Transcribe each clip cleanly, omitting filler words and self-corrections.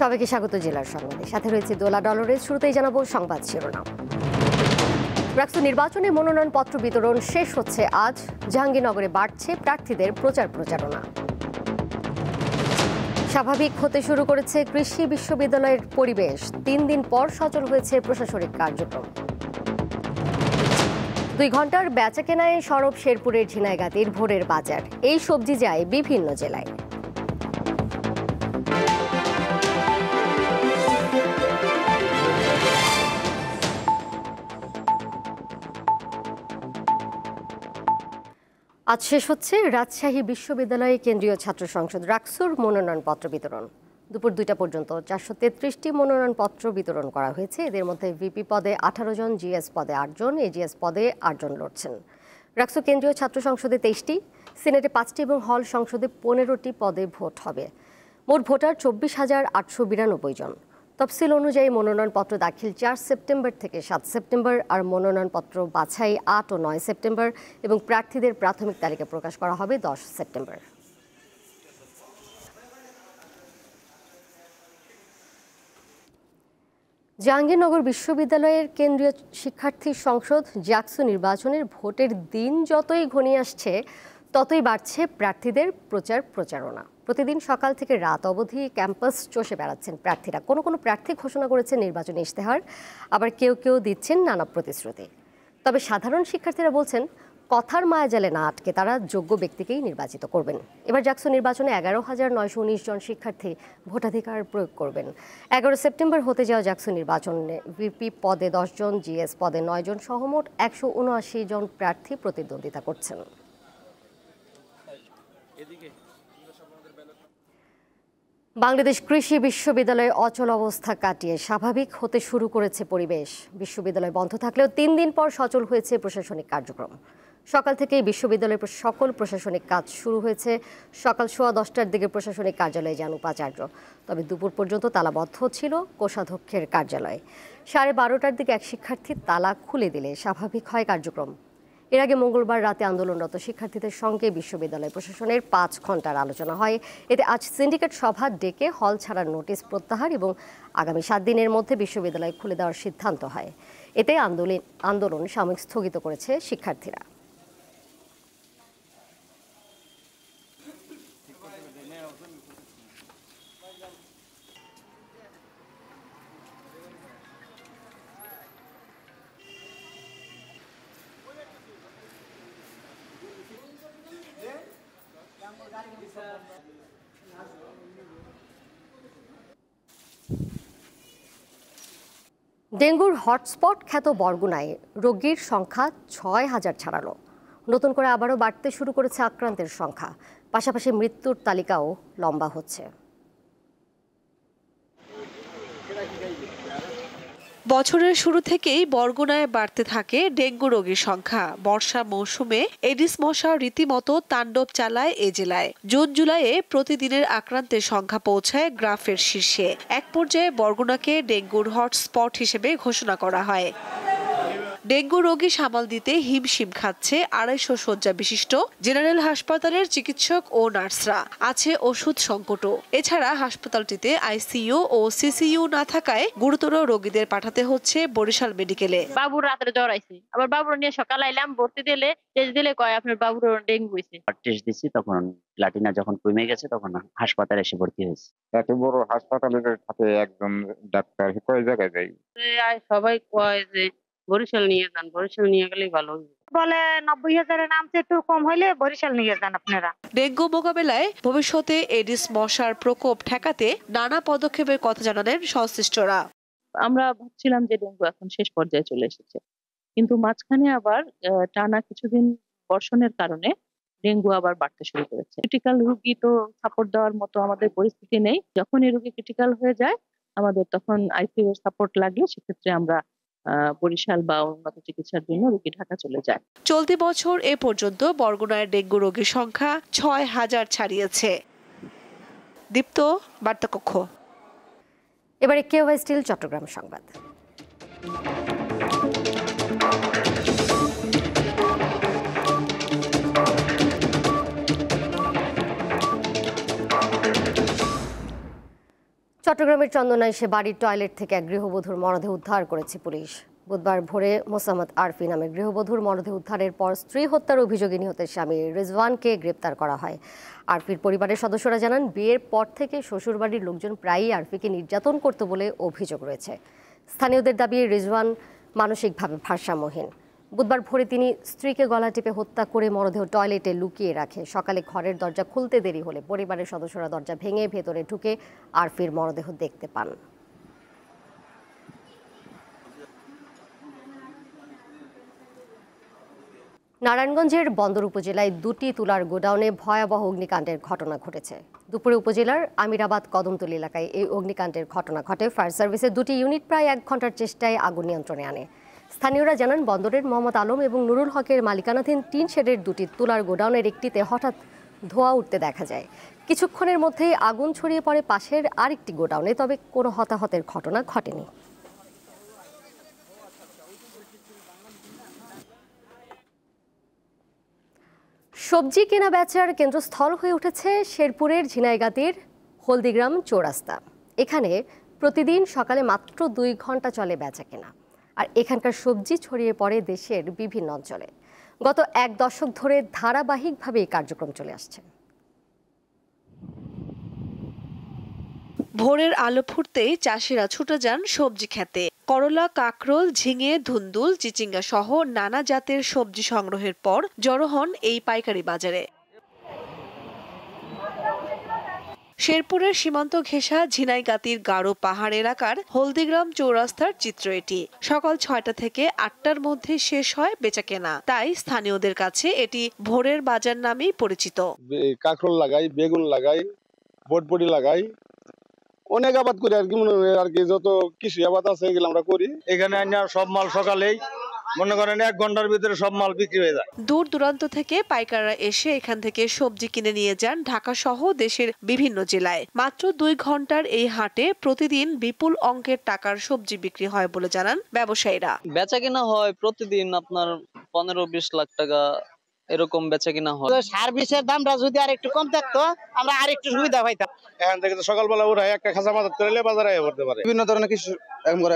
সবাইকে স্বাগত জেলার সংবাদে। সাথে রয়েছে দোলা ডলরের। শুরুতেই জানাবো সংবাদ শিরোনাম। রাকসু নির্বাচনে মনোনয়নপত্র বিতরণ শেষ হচ্ছে আজ। জাহাঙ্গীরনগরে বাড়ছে প্রার্থীদের প্রচারণা। স্বাভাবিক হতে শুরু করেছে কৃষি বিশ্ববিদ্যালয়ের পরিবেশ। 3 দিন পর সচল হয়েছে প্রশাসনিক কার্যক্রম। 2 ঘন্টার বেচাকেনায় সরব শেরপুরের ঝিনাইগাতির ভোরের বাজার। এই সবজি যায় বিভিন্ন জেলায়। আজ শেষ হচ্ছে রাজশাহী বিশ্ববিদ্যালয় কেন্দ্রীয় ছাত্র সংসদ রাকসুর মনোনয়নপত্র বিতরণ। দুপুর 2টা পর্যন্ত 433টি মনোনয়নপত্র বিতরণ করা হয়েছে। এদের মধ্যে ভিপি পদে 18 জন, জিএস পদে 8 জন, এজিএস পদে 8 জন লড়ছেন। রাকসু কেন্দ্রীয় ছাত্র সংসদে 23টি, সিনেটে 5টি এবং হল সংসদে 15টি পদে ভোট হবে। মোট ভোটার 24,892 জন। তফসিল অনুযায়ী মনোনয়নপত্র দাখিল 4 সেপ্টেম্বর থেকে 7 সেপ্টেম্বর, আর মনোনয়নপত্র বাছাই 8 ও 9 সেপ্টেম্বর এবং প্রার্থীদের প্রাথমিক তালিকা প্রকাশ করা হবে 10 সেপ্টেম্বর। জাহাঙ্গীরনগর বিশ্ববিদ্যালয়ের কেন্দ্রীয় শিক্ষার্থী সংসদ জাকসু নির্বাচনের ভোটের দিন যতই ঘনিয়ে আসছে ততই বাড়ছে প্রার্থীদের প্রচারণা। প্রতিদিন সকাল থেকে রাত অবধি ক্যাম্পাস চষে বেড়াচ্ছেন প্রার্থীরা। কোনো প্রার্থী ঘোষণা করেছেন নির্বাচনী ইশতেহার, আবার কেউ দিচ্ছেন নানা প্রতিশ্রুতি। তবে সাধারণ শিক্ষার্থীরা বলছেন কথার মায়াজালে না আটকে তারা যোগ্য ব্যক্তিকেই নির্বাচিত করবেন। এবার জাকসু নির্বাচনে 11,919 জন শিক্ষার্থী ভোটাধিকার প্রয়োগ করবেন। 11 সেপ্টেম্বর হতে যাওয়া জাকসু নির্বাচনে ভিপি পদে 10 জন, জিএস পদে 9 জন সহ মোট 179 জন প্রার্থী প্রতিদ্বন্দ্বিতা করছেন। বাংলাদেশ কৃষি বিশ্ববিদ্যালয়ে অচল অবস্থা কাটিয়ে স্বাভাবিক হতে শুরু করেছে পরিবেশ। বিশ্ববিদ্যালয় বন্ধ থাকলেও 3 দিন পর সচল হয়েছে প্রশাসনিক কার্যক্রম। সকাল থেকেই বিশ্ববিদ্যালয়ের সকল প্রশাসনিক কাজ শুরু হয়েছে। সকাল 10:15টার দিকে প্রশাসনিক কার্যালয়ে যান উপাচার্য। তবে দুপুর পর্যন্ত তালাবদ্ধ ছিল কোষাধ্যক্ষের কার্যালয়। 12:30টার দিকে এক শিক্ষার্থী তালা খুলে দিলে স্বাভাবিক হয় কার্যক্রম। এর আগে মঙ্গলবার রাতে আন্দোলনরত শিক্ষার্থীদের সঙ্গে বিশ্ববিদ্যালয় প্রশাসনের 5 ঘন্টার আলোচনা হয়। এতে আজ সিন্ডিকেট সভা ডেকে হল ছাড়ার নোটিশ প্রত্যাহার এবং আগামী 7 দিনের মধ্যে বিশ্ববিদ্যালয় খুলে দেওয়ার সিদ্ধান্ত হয়। এতে আন্দোলন সাময়িক স্থগিত করেছে শিক্ষার্থীরা। ডেঙ্গুর হটস্পট খ্যাত বরগুনায় রোগীর সংখ্যা 6,000 ছাড়ালো। নতুন করে আবারও বাড়তে শুরু করেছে আক্রান্তের সংখ্যা। পাশাপাশি মৃত্যুর তালিকাও লম্বা হচ্ছে। বছরের শুরু থেকেই বরগুনায় বাড়তে থাকে ডেঙ্গু রোগীর সংখ্যা। বর্ষা মৌসুমে এডিস মশা রীতিমতো তাণ্ডব চালায় এ জেলায়। জুন জুলাইয়ে প্রতিদিনের আক্রান্তের সংখ্যা পৌঁছায় গ্রাফের শীর্ষে। এক পর্যায়ে বরগুনাকে ডেঙ্গুর হটস্পট হিসেবে ঘোষণা করা হয়। ডেঙ্গু রোগী সামাল দিতে হিমশিম খাচ্ছে 250 শয্যা বিশিষ্ট জেনারেল হাসপাতালের চিকিৎসক ও নার্সরা। আছে ওষুধ সংকটও। এছাড়া হাসপাতালটিতে আইসিইউ ও সিসিইউ না থাকায় গুরুতর রোগীদের পাঠাতে হচ্ছে বরিশাল মেডিকেলে। বাবুর রাতে জ্বর আইছে, আবার বাবুর নিয়ে সকাল আইলাম, ভর্তি দিলে টেস্ট দিলে কয় আপনার বাবুর ডেঙ্গু হয়েছে। টেস্ট দিছি, তখন প্লাটিনা যখন কমে গেছে তখন হাসপাতালে এসে ভর্তি হয়েছে। এত বড় হাসপাতালের সাথে একজন ডাক্তার কয় জায়গায় যাই? সবাই কয় যে বরিশাল নিয়ে যান, বরিশাল নিয়ে গেলেই ভালো বলে। 90,000-এর নামছে, একটু কম হইলে বরিশাল নিয়ে যান আপনারা। ডেঙ্গু মোকাবেলায় ভবিষ্যতে এডিস মশার প্রকোপ ঠেকাতে নানা পদক্ষেপের কথা জানালেন সংশ্লিষ্টরা। আমরা ভাবছিলাম যে ডেঙ্গু এখন শেষ পর্যায়ে চলে এসেছে, কিন্তু মাঝখানে আবার টানা কিছুদিন বর্ষণের কারণে ডেঙ্গু আবার বাড়তে শুরু করেছে। ক্রিটিক্যাল রোগী তো সাপোর্ট দেওয়ার মতো আমাদের পরিস্থিতি নেই। যখন এই রোগী ক্রিটিক্যাল হয়ে যায় আমাদের তখন আইসিইউ এর সাপোর্ট লাগে। সেক্ষেত্রে আমরা বরিশাল বা উন্নত চিকিৎসার জন্য রোগী ঢাকা চলে যায়। চলতি বছর এ পর্যন্ত বরগুনায় ডেঙ্গু রোগীর সংখ্যা 6,000 ছাড়িয়েছে। দীপ্ত, বার্তাকক্ষ। এবারে কেওয়াই স্টিল চট্টগ্রাম সংবাদ। চট্টগ্রামের চন্দনায় সে বাড়ির টয়লেট থেকে এক গৃহবধূর মরদেহ উদ্ধার করেছে পুলিশ। বুধবার ভোরে মোসাম্মদ আরফি নামের গৃহবধূর মরদেহ উদ্ধারের পর স্ত্রী হত্যার অভিযোগে নিহত স্বামী রিজওয়ানকে গ্রেপ্তার করা হয়। আরফির পরিবারের সদস্যরা জানান, বিয়ের পর থেকে শ্বশুরবাড়ির লোকজন প্রায়ই আরফিকে নির্যাতন করত বলে অভিযোগ রয়েছে। স্থানীয়দের দাবি, রিজওয়ান মানসিকভাবে ভারসাম্যহীন। বুধবার ভোরে তিনি স্ত্রীকে গলা টিপে হত্যা করে মরদেহ টয়লেটে লুকিয়ে রাখে। সকালে ঘরের দরজা খুলতে দেরি হলে পরিবারের সদস্যরা দরজা ভেঙে ভেতরে ঢুকে আরফির মরদেহ দেখতে পান। নারায়ণগঞ্জের বন্দর উপজেলায় দুটি তুলার গোডাউনে ভয়াবহ অগ্নিকাণ্ডের ঘটনা ঘটেছে। দুপুরে উপজেলার আমিরাবাদ কদমতলী এলাকায় এই অগ্নিকাণ্ডের ঘটনা ঘটে। ফায়ার সার্ভিসের দুটি ইউনিট প্রায় 1 ঘন্টার চেষ্টায় আগুন নিয়ন্ত্রণে আনে। স্থানীয়রা জানান, বন্দরের মোহাম্মদ আলম এবং নুরুল হকের মালিকানাধীন টিন শেডের দুটি তুলার গোডাউনের একটিতে হঠাৎ ধোঁয়া উঠতে দেখা যায়। কিছুক্ষণের মধ্যেই আগুন ছড়িয়ে পড়ে পাশের আরেকটি গোডাউনে, তবে কোনো হতাহতের ঘটনা ঘটেনি। সবজি কেনা বেচার কেন্দ্রস্থল হয়ে উঠেছে শেরপুরের ঝিনাইগাতির হলদিগ্রাম চৌরাস্তা। এখানে প্রতিদিন সকালে মাত্র 2 ঘন্টা চলে বেচা কেনা, আর এখানকার সবজি ছড়িয়ে পড়ে দেশের বিভিন্ন অঞ্চলে। গত 1 দশক ধরে ধারাবাহিকভাবে এই কার্যক্রম চলে আসছে। ভোরের আলো ফুটতেই চাষিরা ছুটে যান সবজি খেতে। করলা, কাকরোল, ঝিঙে, ধুন্দুল, চিচিঙ্গা সহ নানা জাতের সবজি সংগ্রহের পর জড়ো হন এই পাইকারি বাজারে। শেরপুরের সীমান্ত ঘেঁষা ঝিনাইগাতির গাঢ় পাহাড় এলাকার হলদিগ্রাম চৌরাস্তার চিত্র এটি। সকাল 6টা থেকে 8টার মধ্যে শেষ হয় বেচাকেনা, তাই স্থানীয়দের কাছে এটি ভোরের বাজার নামেই পরিচিত। কাকরোল লাগাই, বেগুন লাগাই, বটবটি লাগাই, অনেক আবাদ করি আর কি যত কৃষি আবাদ আছে এগুলো আমরা করি। এখানে সব মাল সকালেই মনে করেন 1 ঘন্টার ভিতরে সব মাল বিক্রি হয়ে যায়। দূর দূরান্ত থেকে পাইকাররা এসে এখান থেকে সবজি কিনে নিয়ে যান ঢাকা সহ দেশের বিভিন্ন জেলায়। মাত্র 2 ঘন্টার এই হাটে প্রতিদিন বিপুল অঙ্কের টাকার সবজি বিক্রি হয় বলে জানান ব্যবসায়ীরা। বেচা কিনা হয় প্রতিদিন আপনার 15-20 লাখ টাকা এরকম বেচা কিনা হয়। সার্ভিসের দামটা যদি আর একটু কম থাকতো আমরা আর একটু সুবিধা পাইতাম। এখান থেকে সকালবেলা উঠায় একটা খাঁচা মাছ করলে বাজারে পড়তে পারে। বিভিন্ন ধরনের কৃষি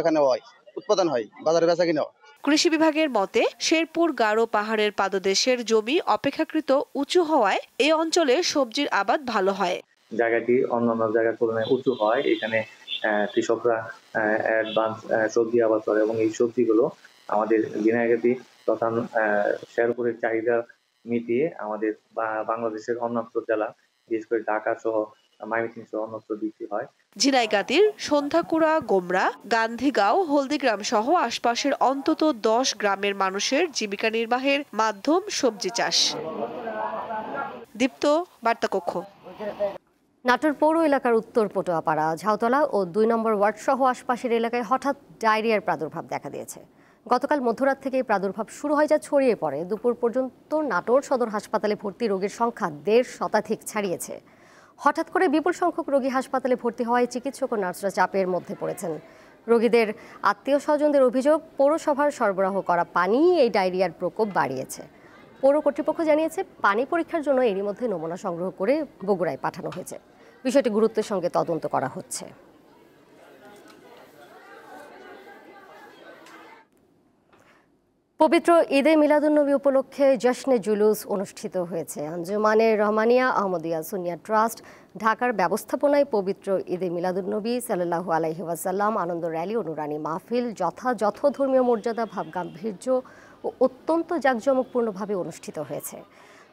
এখানে হয়, উৎপাদন হয়, বাজারে বেচা কিনা হয়। কৃষি বিভাগের মতে, শেরপুর গাঢ় পাহাড়ের পাদদেশের জমি অপেক্ষাকৃত উঁচু হওয়ায় এই অঞ্চলে সবজির আবাদ ভালো হয়। জায়গাটি অন্যান্য জায়গার তুলনায় উঁচু হয়। এখানে কৃষকরা অ্যাডভান্স সবজি আবাদ করে এবং এই সবজিগুলো আমাদের ঝিনাইগাতি তথা শেরপুরের চাহিদা মিটিয়ে আমাদের বাংলাদেশের অন্যান্য জেলা, বিশেষ করে ঢাকা সহ ময়মনসিংহ সহ অন্যত্র বিক্রি হয়। ঝিনাইগাতির সন্ধ্যাকুড়া, গোমরা, গান্ধীগাঁও, হলদিগ্রাম সহ আশপাশের অন্তত 10 গ্রামের মানুষের জীবিকা নির্বাহের মাধ্যম সবজি চাষ। দীপ্ত, বার্তাকক্ষ। নাটোর পৌর এলাকার উত্তর পটুয়াপাড়া, ঝাউতলা ও 2 নম্বর ওয়ার্ড সহ আশপাশের এলাকায় হঠাৎ ডায়রিয়ার প্রাদুর্ভাব দেখা দিয়েছে। গতকাল মধ্যরাত থেকে প্রাদুর্ভাব শুরু হয়, যা ছড়িয়ে পড়ে। দুপুর পর্যন্ত নাটোর সদর হাসপাতালে ভর্তি রোগীর সংখ্যা 1.5 শতাধিক ছাড়িয়েছে। হঠাৎ করে বিপুল সংখ্যক রোগী হাসপাতালে ভর্তি হওয়ায় চিকিৎসক ও নার্সরা চাপের মধ্যে পড়েছেন। রোগীদের আত্মীয় স্বজনদের অভিযোগ, পৌরসভার সরবরাহ করা পানি এই ডায়রিয়ার প্রকোপ বাড়িয়েছে। পৌর কর্তৃপক্ষ জানিয়েছে, পানি পরীক্ষার জন্য এরই মধ্যে নমুনা সংগ্রহ করে বগুড়ায় পাঠানো হয়েছে। বিষয়টি গুরুত্বের সঙ্গে তদন্ত করা হচ্ছে। পবিত্র ঈদে মিলাদুন্নবী উপলক্ষে জশ্নে জুলুস অনুষ্ঠিত হয়েছে। আঞ্জুমানে রহমানিয়া আহমদিয়া সুন্নিয়া ট্রাস্ট ঢাকার ব্যবস্থাপনায় পবিত্র ঈদে মিলাদুন্নবী সাল্লাল্লাহু আলাইহি ওয়াসাল্লাম আনন্দ র্যালি ও নুরানি মাহফিল যথাযথ ধর্মীয় মর্যাদা, ভাবগাম্ভীর্য ও অত্যন্ত জাঁকজমকপূর্ণভাবে অনুষ্ঠিত হয়েছে।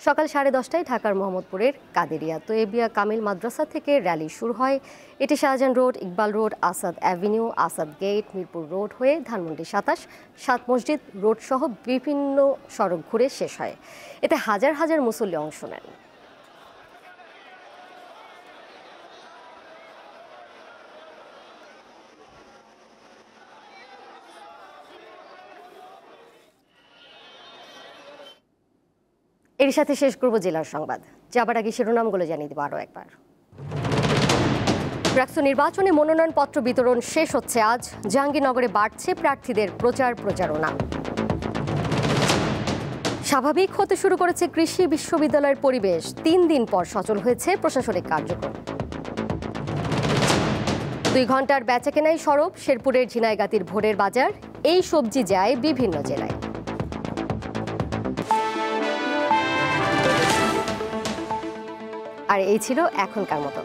সকাল 10:30টায় ঢাকার মোহাম্মদপুরের কাদেরিয়া তৈয়বিয়া কামিল মাদ্রাসা থেকে র্যালি শুরু হয়। এটি Shahjahan road, Iqbal road, Asad avenue, Asad gate, Mirpur road হয়ে ধানমন্ডি 27, 7 মসজিদ রোড সহ বিভিন্ন সড়ক ঘুরে শেষ হয়। এতে হাজার হাজার মুসল্লি অংশ নেন। এর সাথে শেষ করব জেলার সংবাদ। যাবার আগে শিরোনামগুলো জানিয়ে দেব আরও একবার। ডাকসু নির্বাচনে মনোনয়নপত্র বিতরণ শেষ হচ্ছে আজ। জাহাঙ্গীরনগরে বাড়ছে প্রার্থীদের প্রচারণা। স্বাভাবিক হতে শুরু করেছে কৃষি বিশ্ববিদ্যালয়ের পরিবেশ। 3 দিন পর সচল হয়েছে প্রশাসনিক কার্যক্রম। 2 ঘন্টার বেচাকেনাই সরব শেরপুরের ঝিনাইগাতির ভোরের বাজার। এই সবজি যায় বিভিন্ন জেলায়। আর এই ছিল এখনকার মতো।